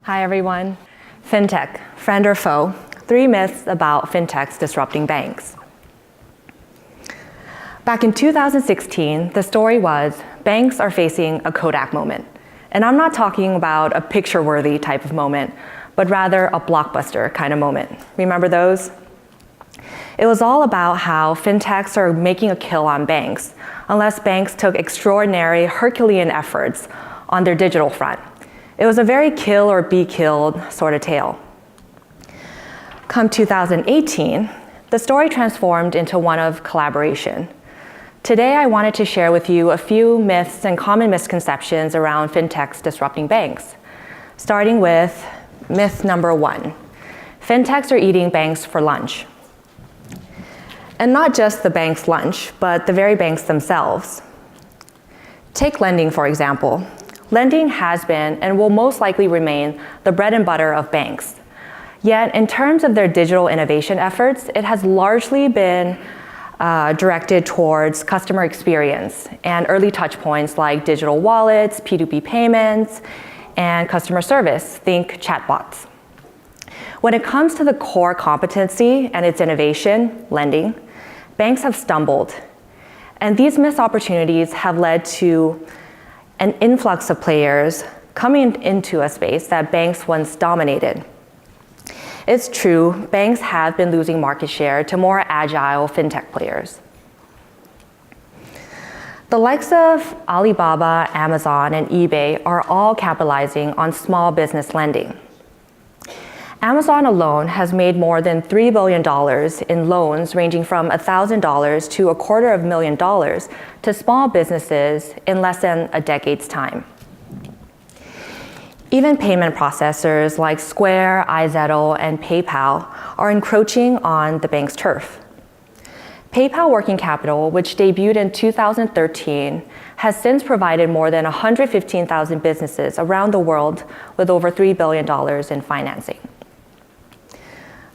Hi everyone. FinTech, friend or foe? 3 myths about fintechs disrupting banks. Back in 2016, the story was banks are facing a Kodak moment. And I'm not talking about a picture-worthy type of moment, but rather a blockbuster kind of moment. Remember those? It was all about how fintechs are making a kill on banks, unless banks took extraordinary Herculean efforts on their digital front. It was a very kill or be killed sort of tale. Come 2018, the story transformed into one of collaboration. Today, I wanted to share with you a few myths and common misconceptions around fintechs disrupting banks. Starting with myth number 1, fintechs are eating banks for lunch. And not just the bank's lunch, but the very banks themselves. Take lending, for example. Lending has been and will most likely remain the bread and butter of banks. Yet, in terms of their digital innovation efforts, it has largely been directed towards customer experience and early touch points like digital wallets, P2P payments, and customer service, think chatbots. When it comes to the core competency and its innovation, lending, banks have stumbled. And these missed opportunities have led to an influx of players coming into a space that banks once dominated. It's true, banks have been losing market share to more agile fintech players. The likes of Alibaba, Amazon, and eBay are all capitalizing on small business lending. Amazon alone has made more than $3 billion in loans ranging from $1,000 to $250,000 to small businesses in less than a decade's time. Even payment processors like Square, iZettle, and PayPal are encroaching on the bank's turf. PayPal Working Capital, which debuted in 2013, has since provided more than 115,000 businesses around the world with over $3 billion in financing.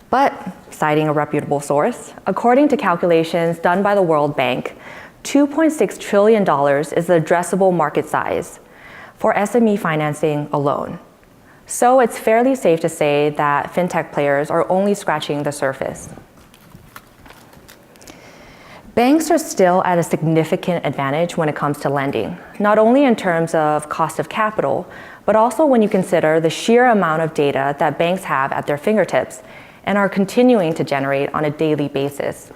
But, citing a reputable source, according to calculations done by the World Bank, $2.6 trillion is the addressable market size for SME financing alone. So it's fairly safe to say that fintech players are only scratching the surface. Banks are still at a significant advantage when it comes to lending, not only in terms of cost of capital, but also when you consider the sheer amount of data that banks have at their fingertips and are continuing to generate on a daily basis.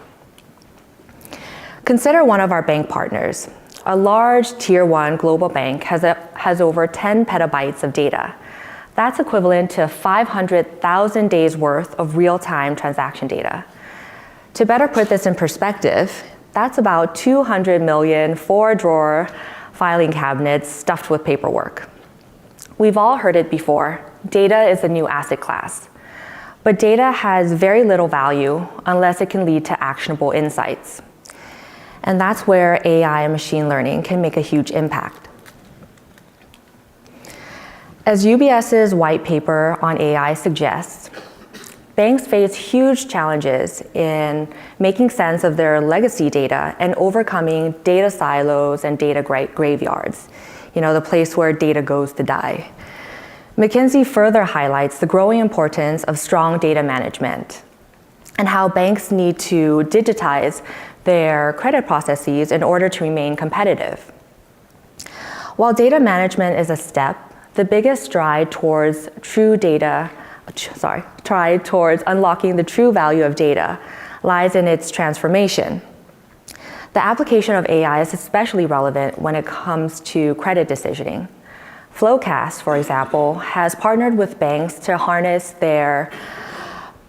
Consider one of our bank partners. A large Tier 1 global bank has over 10 petabytes of data. That's equivalent to 500,000 days worth of real-time transaction data. To better put this in perspective, that's about 200 million 4-drawer filing cabinets stuffed with paperwork. We've all heard it before. Data is a new asset class. But data has very little value unless it can lead to actionable insights. And that's where AI and machine learning can make a huge impact. As UBS's white paper on AI suggests, banks face huge challenges in making sense of their legacy data and overcoming data silos and data graveyards, the place where data goes to die. McKinsey further highlights the growing importance of strong data management and how banks need to digitize their credit processes in order to remain competitive. While data management is a step, the biggest stride towards unlocking the true value of data lies in its transformation. The application of AI is especially relevant when it comes to credit decisioning. Flowcast, for example, has partnered with banks to harness their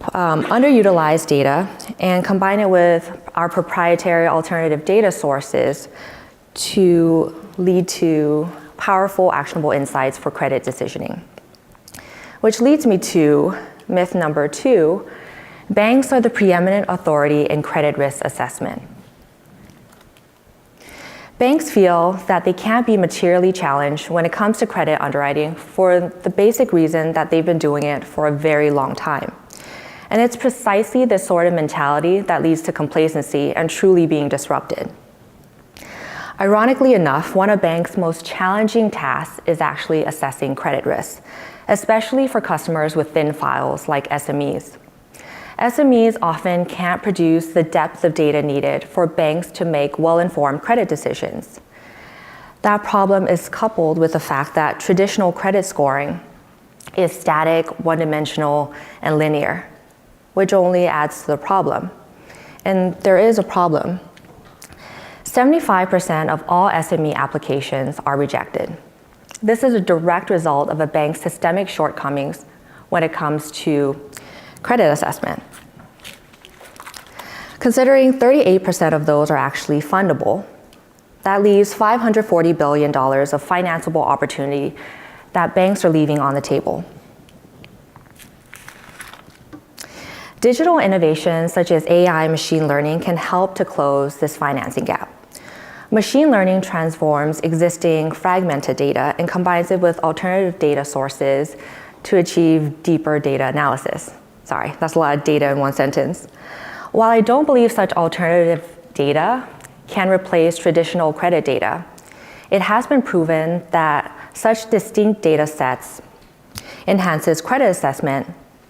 underutilized data and combine it with our proprietary alternative data sources to lead to powerful, actionable insights for credit decisioning. Which leads me to myth number 2, banks are the preeminent authority in credit risk assessment. Banks feel that they can't be materially challenged when it comes to credit underwriting for the basic reason that they've been doing it for a very long time. And it's precisely this sort of mentality that leads to complacency and truly being disrupted. Ironically enough, one of banks' most challenging tasks is actually assessing credit risk. especially for customers with thin files like SMEs. SMEs often can't produce the depth of data needed for banks to make well-informed credit decisions. That problem is coupled with the fact that traditional credit scoring is static, one-dimensional, and linear, which only adds to the problem. And there is a problem. 75% of all SME applications are rejected. This is a direct result of a bank's systemic shortcomings when it comes to credit assessment. Considering 38% of those are actually fundable, that leaves $540 billion of financeable opportunity that banks are leaving on the table. Digital innovations such as AI and machine learning can help to close this financing gap. Machine learning transforms existing fragmented data and combines it with alternative data sources to achieve deeper data analysis. Sorry, that's a lot of data in one sentence. While I don't believe such alternative data can replace traditional credit data, it has been proven that such distinct data sets enhances credit assessment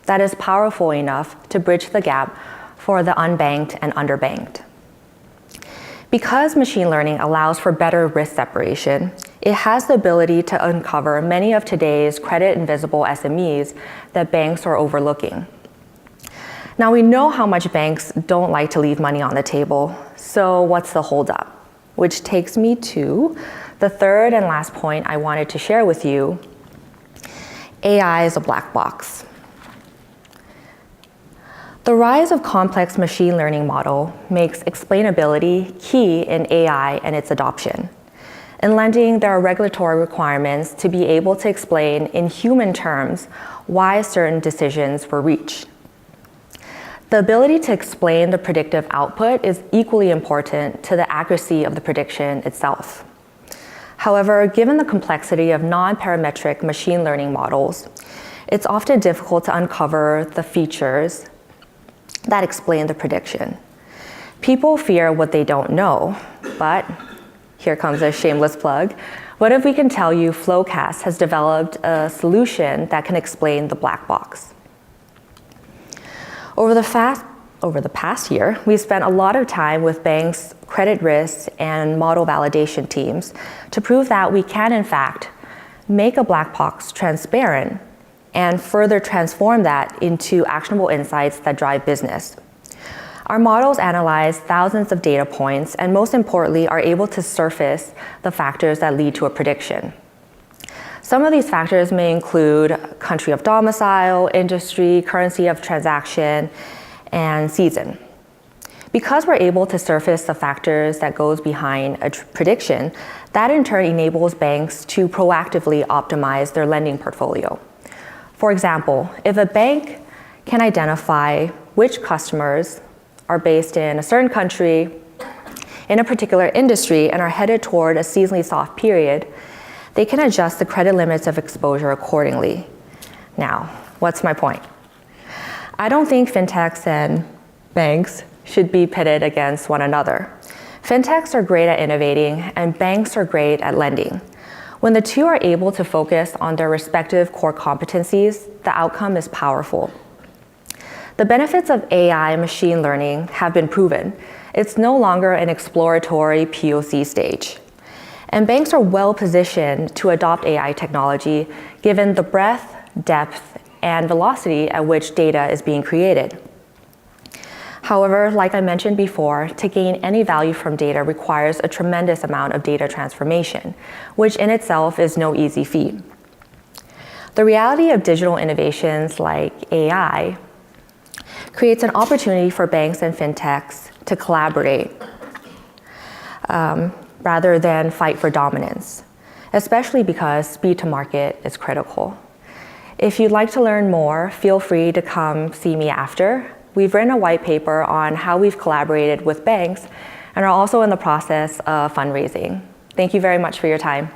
that is powerful enough to bridge the gap for the unbanked and underbanked. Because machine learning allows for better risk separation, it has the ability to uncover many of today's credit invisible SMEs that banks are overlooking. Now, we know how much banks don't like to leave money on the table, so what's the holdup? Which takes me to the third and last point I wanted to share with you. AI is a black box. The rise of complex machine learning model makes explainability key in AI and its adoption. In lending, there are regulatory requirements to be able to explain in human terms why certain decisions were reached. The ability to explain the predictive output is equally important to the accuracy of the prediction itself. However, given the complexity of non-parametric machine learning models, it's often difficult to uncover the features that explain the prediction. People fear what they don't know, but here comes a shameless plug. What if we can tell you Flowcast has developed a solution that can explain the black box? Over the past year, we've spent a lot of time with banks, credit risk, and model validation teams to prove that we can, in fact, make a black box transparent and further transform that into actionable insights that drive business. Our models analyze thousands of data points and, most importantly, are able to surface the factors that lead to a prediction. Some of these factors may include country of domicile, industry, currency of transaction, and season. Because we're able to surface the factors that goes behind a prediction, that in turn enables banks to proactively optimize their lending portfolio. For example, if a bank can identify which customers are based in a certain country, in a particular industry, and are headed toward a seasonally soft period, they can adjust the credit limits of exposure accordingly. Now, what's my point? I don't think fintechs and banks should be pitted against one another. Fintechs are great at innovating, and banks are great at lending. When the two are able to focus on their respective core competencies, the outcome is powerful. The benefits of AI and machine learning have been proven. It's no longer an exploratory POC stage. And banks are well positioned to adopt AI technology given the breadth, depth, and velocity at which data is being created. However, like I mentioned before, to gain any value from data requires a tremendous amount of data transformation, which in itself is no easy feat. The reality of digital innovations like AI creates an opportunity for banks and fintechs to collaborate rather than fight for dominance, especially because speed to market is critical. If you'd like to learn more, feel free to come see me after. We've written a white paper on how we've collaborated with banks and are also in the process of fundraising. Thank you very much for your time.